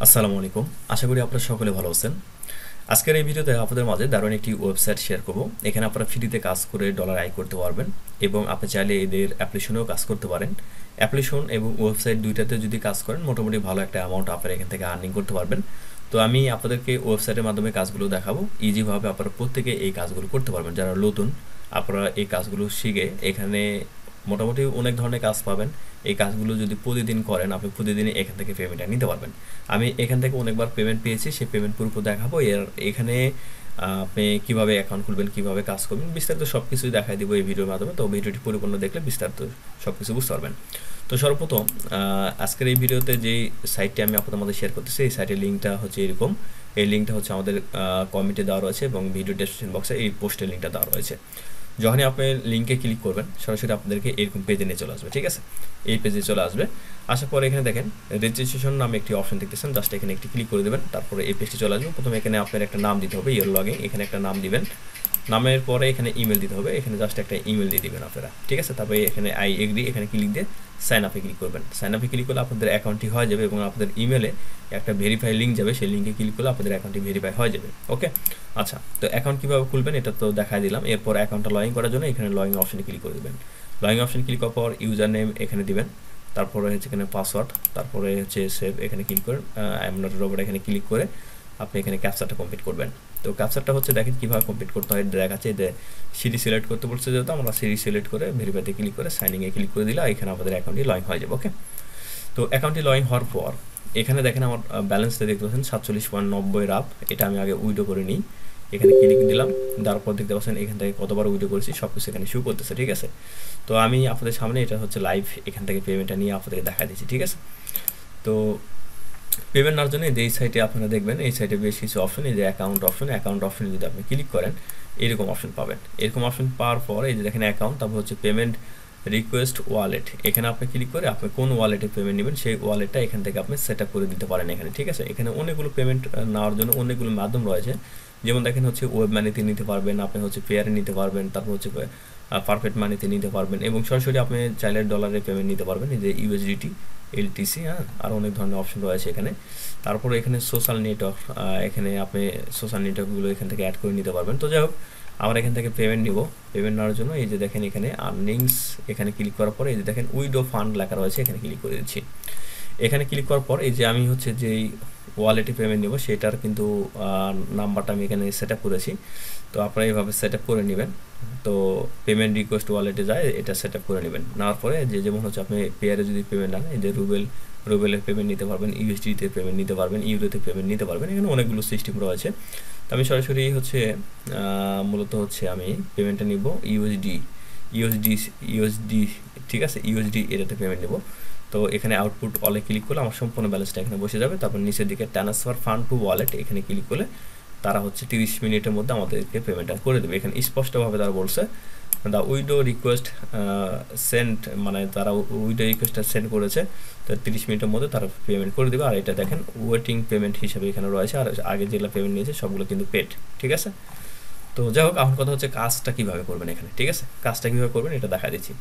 আসসালামু আলাইকুম। আশা করি আপনারা সকলে ভালো আছেন। আজকের এই ভিডিওতে আপনাদের মাঝে দারুণ একটি ওয়েবসাইট শেয়ার করব। এখানে আপনারা ফ্রিতে কাজ করে ডলার আয় করতে পারবেন এবং আপনি চাইলে এদের অ্যাপ্লিকেশনেও কাজ করতে পারেন। অ্যাপ্লিকেশন এবং ওয়েবসাইট দুইটাতে যদি কাজ করেন মোটামুটি ভালো একটা অ্যামাউন্ট আপনারা এখান থেকে আর্নিং করতে পারবেন। তো আমি আপনাদেরকে ওয়েবসাইটের মাধ্যমে কাজগুলো দেখাবো। ইজিভাবে আপনারা প্রত্যেকে এই কাজগুলো করতে পারবেন। যারা নতুন আপনারা এই কাজগুলো শিখে এখানে মোটামুটি অনেক ধরনের কাজ পাবেন। এই কাজগুলো যদি প্রতিদিন করেন আপনি প্রতিদিনই এখান থেকে পেমেন্টটা নিতে পারবেন। আমি এখান থেকে অনেকবার পেমেন্ট পেয়েছি, সেই পেমেন্ট প্রুফ দেখাবো। এখানে আপনি কীভাবে অ্যাকাউন্ট খুলবেন, কীভাবে কাজ করবেন, বিস্তারিত সব কিছুই দেখাই দিব এই ভিডিওর মাধ্যমে। তো ভিডিওটি পরিপূর্ণ দেখলে বিস্তারিত সব কিছু বুঝতে পারবেন। তো সর্বপ্রথম আজকের এই ভিডিওতে যেই সাইটটি আমি আপনাদের মধ্যে শেয়ার করতেছি, এই সাইটের লিঙ্কটা হচ্ছে এরকম। এই লিঙ্কটা হচ্ছে আমাদের কমেন্টে দেওয়া রয়েছে এবং ভিডিও ডেসক্রিপশন বক্সে এই পোস্টের লিঙ্কটা দেওয়া রয়েছে। যখনই আপনি লিঙ্কে ক্লিক করবেন সরাসরি আপনাদেরকে এরকম পেজে নিয়ে চলে আসবে। ঠিক আছে, এই পেজে চলে আসবে। আসার পরে এখানে দেখেন রেজিস্ট্রেশন নামে একটি অপশন দেখতেছেন, জাস্ট এখানে একটি ক্লিক করে দেবেন। তারপরে এই পেজটি চলে আসবে। প্রথমে এখানে আপনার একটা নাম দিতে হবে, ইয়োর লগইন, এখানে একটা নাম দিবেন। নামের পরে এখানে ইমেল দিতে হবে, এখানে জাস্ট একটা ইমেল দিয়ে দিবেন আপনারা। ঠিক আছে, তারপরে এখানে আই এগ্রি, এখানে ক্লিক দিয়ে সাইন আপে ক্লিক করবেন। সাইন আপে ক্লিক করলে আপনাদের অ্যাকাউন্টটি হয়ে যাবে এবং আপনাদের ইমেলে একটা ভেরিফাই লিঙ্ক যাবে, সেই লিঙ্কে ক্লিক করলে আপনাদের অ্যাকাউন্টটি ভেরিফাই হয়ে যাবে। ওকে, আচ্ছা, তো অ্যাকাউন্ট কীভাবে খুলবেন এটা তো দেখাই দিলাম। এরপর অ্যাকাউন্টটা লগ ইন করার জন্য এখানে লগ ইন অপশনে ক্লিক করে দেবেন। লগ ইন অপশন ক্লিক করার পর ইউজার নেম এখানে দিবেন, তারপরে হচ্ছে এখানে পাসওয়ার্ড, তারপরে হচ্ছে সেভ, এখানে ক্লিক করে I am not a robot এখানে ক্লিক করে আপনি এখানে ক্যাপচারটা কমপ্লিট করবেন। তো ক্যাপচারটা হচ্ছে দেখেন কীভাবে কমপ্লিট করতে হয় দেখাচ্ছে। যে সিরি সিলেক্ট করতে বলছে, যেহেতু আমরা সিরি সিলেক্ট করে ভেরিফাইতে ক্লিক করে সাইনিংয়ে ক্লিক করে দিলে এখানে আমাদের অ্যাকাউন্টটি লগ ইন হয়ে যাবে। ওকে, তো অ্যাকাউন্টটি লগ ইন হওয়ার পর এখানে দেখেন আমার ব্যালেন্সটা দেখতে পাচ্ছেন 47.90 রাপ। এটা আমি আগে উইডো করে নিই, এখানে ক্লিক দিলাম। তারপর দেখতে পাচ্ছেন এখান থেকে কতবার উইডো করেছি সব কিছু এখানে শো করতেছে। ঠিক আছে, তো আমি আপনাদের সামনে এটা হচ্ছে লাইভ এখান থেকে পেমেন্টটা নিয়ে আপনাদেরকে দেখা দিচ্ছি। ঠিক আছে, তো পেমেন্ট নেওয়ার জন্য এই সাইটে আপনারা দেখবেন, এই সাইটে বেশ কিছু অপশন, এই যে অ্যাকাউন্ট অপশনে যদি আপনি ক্লিক করেন এরকম অপশন পাবেন। এরকম অপশন পাওয়ার পর এই যে দেখেন অ্যাকাউন্ট, তারপর হচ্ছে পেমেন্ট রিকোয়েস্ট ওয়ালেট, এখানে আপনি ক্লিক করে আপনি কোন ওয়ালেটে পেমেন্ট নেবেন সেই ওয়ালেটটা এখান থেকে আপনি সেট আপ করে দিতে পারেন এখানে। ঠিক আছে, এখানে অনেকগুলো পেমেন্ট নেওয়ার জন্য অনেকগুলো মাধ্যম রয়েছে। যেমন দেখেন হচ্ছে ওয়েব মানিতে নিতে পারবেন, আপনি হচ্ছে পেয়ারে নিতে পারবেন, তারপর হচ্ছে পারফেক্ট মানিতে নিতে পারবেন এবং সরাসরি আপনি চাইলে ডলারে পেমেন্ট নিতে পারবেন, এই যে ইউএসডিটি, এলটিসি, আর অনেক ধরনের অপশন রয়েছে এখানে। তারপরে এখানে সোশ্যাল নেটওয়ার্ক, এখানে আপনি সোশ্যাল নেটওয়ার্কগুলো এখান থেকে অ্যাড করে নিতে পারবেন। তো যাই হোক, আমরা এখান থেকে পেমেন্ট নিব। পেমেন্ট নেওয়ার জন্য এই যে দেখেন এখানে আর্নিংস, এখানে ক্লিক করার পরে এই যে দেখেন উইডো ফান্ড লেখা রয়েছে, এখানে ক্লিক করে দিচ্ছি। এখানে ক্লিক করার পর এই যে আমি হচ্ছে যেই ওয়ালেটে পেমেন্ট নেব সেটার কিন্তু নাম্বারটা আমি এখানে সেট আপ করেছি। তো আপনারা এইভাবে সেট আপ করে নেবেন। তো পেমেন্ট রিকোয়েস্ট ওয়ালেটে যায় এটা সেট আপ করে নেবেন। নেওয়ার পরে যে যেমন হচ্ছে আপনি পেয়ারে যদি পেমেন্ট নেন, এই যে রুবেলের পেমেন্ট নিতে পারবেন, ইউএসডিতে পেমেন্ট নিতে পারবেন, ইউরোতে পেমেন্ট নিতে পারবেন, এখানে অনেকগুলো সিস্টেম রয়েছে। তো আমি সরাসরি হচ্ছে মূলত হচ্ছে আমি পেমেন্টটা নিব ইউএসডি। ঠিক আছে, ইউএসডি এটাতে পেমেন্ট নেব। তো এখানে আউটপুট ওয়ালে ক্লিক করলে আমার সম্পূর্ণ ব্যালেন্সটা এখানে বসে যাবে। তারপর নিচের দিকে ট্রান্সফার ফান্ড টু ওয়ালেট, এখানে ক্লিক করলে তারা হচ্ছে 30 মিনিটের মধ্যে আমাদেরকে পেমেন্টটা করে দেবে। এখানে স্পষ্টভাবে তারা বলছে দ্য উইডো রিকোয়েস্ট সেন্ড, মানে তারা উইডো রিকোয়েস্টটা সেন্ড করেছে, তো 30 মিনিটের মধ্যে তারা পেমেন্ট করে দেবে। আর এটা দেখেন ওয়েটিং পেমেন্ট হিসেবে এখানে রয়েছে, আর আগে যেগুলো পেমেন্ট নিয়েছে সবগুলো কিন্তু পেড। ঠিক আছে, তো যাই হোক, এখন কথা হচ্ছে কাজটা কীভাবে করবেন এখানে। ঠিক আছে, কাজটা কীভাবে করবেন এটা দেখা দিচ্ছি।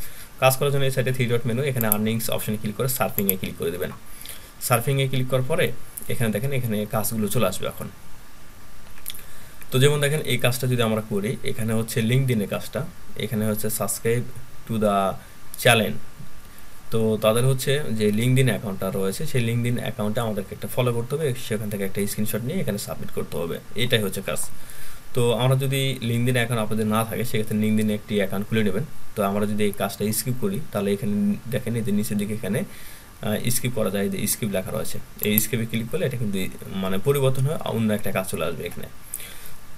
কাজ করার জন্য এই সাইডে 3 ডট মেনু, এখানে আর্নিংস অপশনে ক্লিক করে সার্ফিংয়ে ক্লিক করে দেবেন। সার্ফিংয়ে ক্লিক করার পরে এখানে দেখেন এখানে কাজগুলো চলে আসবে এখন। তো যেমন দেখেন এই কাজটা যদি আমরা করি, এখানে হচ্ছে লিঙ্কডইনের কাজটা, এখানে হচ্ছে সাবস্ক্রাইব টু দ্য চ্যানেল। তো তাদের হচ্ছে যে লিঙ্কডইন অ্যাকাউন্টটা রয়েছে সেই লিঙ্কডইন অ্যাকাউন্টে আমাদেরকে একটা ফলো করতে হবে, সেখান থেকে একটা স্ক্রিনশট নিয়ে এখানে সাবমিট করতে হবে, এটাই হচ্ছে কাজ। তো আমরা যদি লিঙ্কডইন অ্যাকাউন্ট আপনাদের না থাকে সেক্ষেত্রে লিঙ্কডইনে একটি অ্যাকাউন্ট খুলে নেবেন। তো আমরা যদি এই কাজটা স্কিপ করি তাহলে এখানে দেখেন এই যে নিচের দিকে এখানে স্কিপ করা যায়, যে স্কিপ লেখা রয়েছে, এই স্কিপে ক্লিক করলে এটা কিন্তু মানে পরিবর্তন হয়ে অন্য একটা কাজ চলে আসবে এখানে।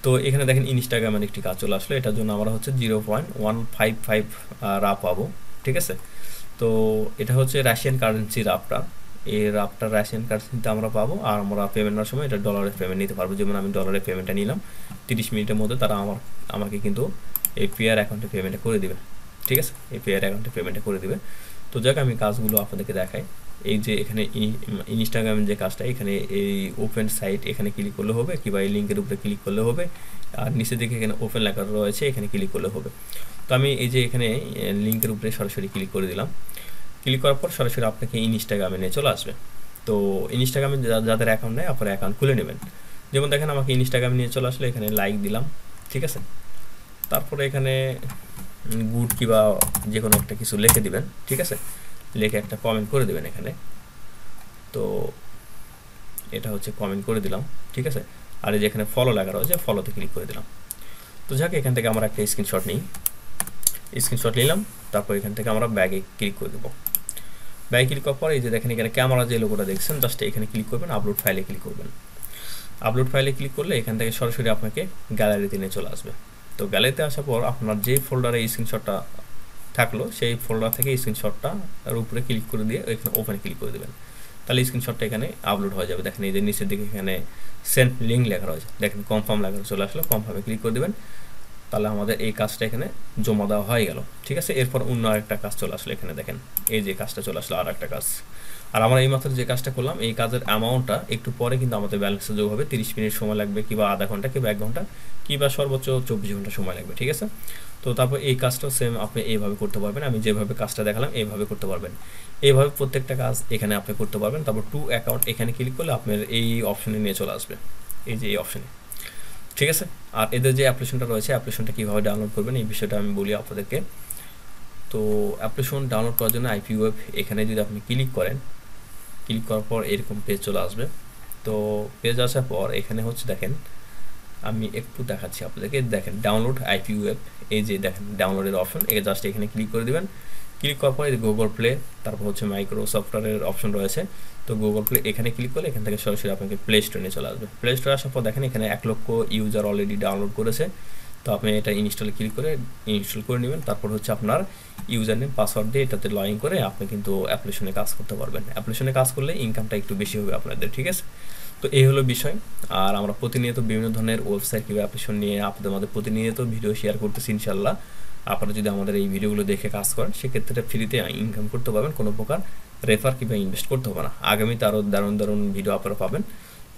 তো এখানে দেখেন ইনস্টাগ্রামের একটি কাজ চলে আসলো, এটার জন্য আমরা হচ্ছে 0.155 রাপ পাবো। ঠিক আছে, তো এটা হচ্ছে রাশিয়ান কারেন্সি রাপটা, এই রাপটা রাশিয়ান কারেন্সিতে আমরা পাবো। আর আমরা পেমেন্ট নেওয়ার সময় এটা ডলারে পেমেন্ট নিতে পারবো। যেমন আমি ডলারে পেমেন্টটা নিলাম, 30 মিনিটের মধ্যে তারা আমাকে কিন্তু এই পেয়ার অ্যাকাউন্টে পেমেন্টটা করে দেবে। ঠিক আছে, এই পেয়ার অ্যাকাউন্টে পেমেন্টটা করে দেবে। তো যাক আমি কাজগুলো আপনাদেরকে দেখাই। এই যে এখানে ইনস্টাগ্রামের যে কাজটা, এখানে এই ওপেন সাইট এখানে ক্লিক করলে হবে, কিংবা এই লিঙ্কের উপরে ক্লিক করলে হবে, আর নিচের দিকে এখানে ওপেন লেখা রয়েছে, এখানে ক্লিক করলে হবে। তো আমি এই যে এখানে লিঙ্কের উপরে সরাসরি ক্লিক করে দিলাম। ক্লিক করার পর সরাসরি আপনাকে ইনস্টাগ্রামে নিয়ে চলে আসবে। তো ইনস্টাগ্রামে যাদের অ্যাকাউন্ট নেই আপনারা অ্যাকাউন্ট খুলে নেবেন। যেমন দেখেন আমাকে ইনস্টাগ্রাম নিয়ে চলে আসলে, এখানে লাইক দিলাম, ঠিক আছে। তারপরে এখানে গুড কিংবা যে কোনো একটা কিছু লিখে দিবেন, ঠিক আছে, লিখে একটা কমেন্ট করে দেবেন এখানে। তো এটা হচ্ছে কমেন্ট করে দিলাম, ঠিক আছে। আর এই যেখানে ফলো লেখা রয়েছে ফলোতে ক্লিক করে দিলাম। তো যাক এখান থেকে আমরা একটা স্ক্রিনশট নিই, স্ক্রিনশট নিলাম। তারপর এখান থেকে আমরা ব্যাগে ক্লিক করে দেবো। ব্যাগে ক্লিক করার পর এই যে দেখেন এখানে ক্যামেরা যে লোগোটা দেখছেন, জাস্ট এখানে ক্লিক করবেন, আপলোড ফাইলে ক্লিক করবেন। আপলোড ফাইলে ক্লিক করলে এখান থেকে সরাসরি আপনাকে গ্যালারিতে নিয়ে চলে আসবে। তো গ্যালারিতে আসার পর আপনার যে ফোল্ডারে স্ক্রিনশটটা থাকলো সেই ফোল্ডার থেকে স্ক্রিনশটটা তার উপরে ক্লিক করে দিয়ে এখানে ওপেনে ক্লিক করে দেবেন। তাহলে স্ক্রিনশটটা এখানে আপলোড হয়ে যাবে। দেখেন এই যে নিচের দিকে এখানে সেন্ড লিঙ্ক লেখা রয়েছে, দেখেন কনফার্ম লেখা চলে আসলো, কনফার্মে ক্লিক করে দেবেন। তাহলে আমাদের এই কাজটা এখানে জমা দেওয়া হয়ে গেল, ঠিক আছে। এরপর অন্য আরেকটা কাজ চলে আসলো, এখানে দেখেন এই যে কাজটা চলে আসলো, আর একটা কাজ। আর আমরা এইমাত্র যে কাজটা করলাম এই কাজের অ্যামাউন্টটা একটু পরে কিন্তু আমাদের ব্যালেন্সে যোগ হবে। 30 মিনিট সময় লাগবে, কিংবা আধা ঘন্টা, কিংবা 1 ঘন্টা, কিংবা সর্বোচ্চ 24 ঘন্টা সময় লাগবে, ঠিক আছে। তো তারপর এই কাজটাও সেম আপনি এইভাবে করতে পারবেন, আমি যেভাবে কাজটা দেখালাম এইভাবে করতে পারবেন। এইভাবে প্রত্যেকটা কাজ এখানে আপনি করতে পারবেন। তারপর টু অ্যাকাউন্ট এখানে ক্লিক করলে আপনার এই অপশনে নিয়ে চলে আসবে, এই যে এই অপশনে, ঠিক আছে। আর এদের যে অ্যাপ্লিকেশনটা রয়েছে, অ্যাপ্লিকেশনটা কীভাবে ডাউনলোড করবেন এই বিষয়টা আমি বলি আপনাদেরকে। তো অ্যাপ্লিকেশন ডাউনলোড করার জন্য IpWeb এখানে যদি আপনি ক্লিক করেন, ক্লিক করার পর এরকম পেজ চলে আসবে। তো পেজ আসার পর এখানে হচ্ছে দেখেন আমি একটু দেখাচ্ছি আপনাদেরকে, দেখেন ডাউনলোড IpWeb, এই যে দেখেন ডাউনলোডের অপশন, এই জাস্ট এখানে ক্লিক করে দেবেন। ক্লিক করার পর এই গুগল প্লে, তারপর হচ্ছে মাইক্রোসফটের অপশন রয়েছে। তো গুগল প্লে এখানে ক্লিক করলে এখান থেকে সরাসরি আপনাকে প্লে স্টোরে নিয়ে চলে আসবে। প্লে স্টোরে আসার পর দেখেন এখানে 1 লক্ষ ইউজার অলরেডি ডাউনলোড করেছে। তো আপনি এটা ইনস্টলে ক্লিক করে ইনস্টল করে নেবেন। তারপর হচ্ছে আপনার ইউজার নেম পাসওয়ার্ড দিয়ে এটাতে লগ ইন করে আপনি কিন্তু অ্যাপ্লিকেশনে কাজ করতে পারবেন। অ্যাপ্লিকেশনে কাজ করলে ইনকামটা একটু বেশি হবে আপনাদের, ঠিক আছে। তো এই হলো বিষয়। আর আমরা প্রতিনিয়ত বিভিন্ন ধরনের ওয়েবসাইট কিংবা অ্যাপ্লিকেশন নিয়ে আপনাদের মধ্যে প্রতিনিয়ত ভিডিও শেয়ার করতেছি ইনশাল্লাহ। আপনারা যদি আমাদের এই ভিডিওগুলো দেখে কাজ করেন সেক্ষেত্রে ফ্রিতে ইনকাম করতে পারবেন, কোনো প্রকার রেফার কিংবা ইনভেস্ট করতে হবে না। আগামীতে আরও দারুণ দারুণ ভিডিও আপনারা পাবেন।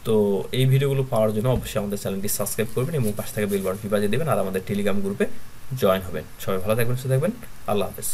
তো এই ভিডিওগুলো পাওয়ার জন্য অবশ্যই আমাদের চ্যানেলটি সাবস্ক্রাইব করবেন এবং পাশে থেকে বেল বাটনটি বাজিয়ে দেবেন, আর আমাদের টেলিগ্রাম গ্রুপে জয়েন হবেন। সবাই ভালো থাকবেন, সুস্থ থাকবেন, আল্লাহ হাফেজ।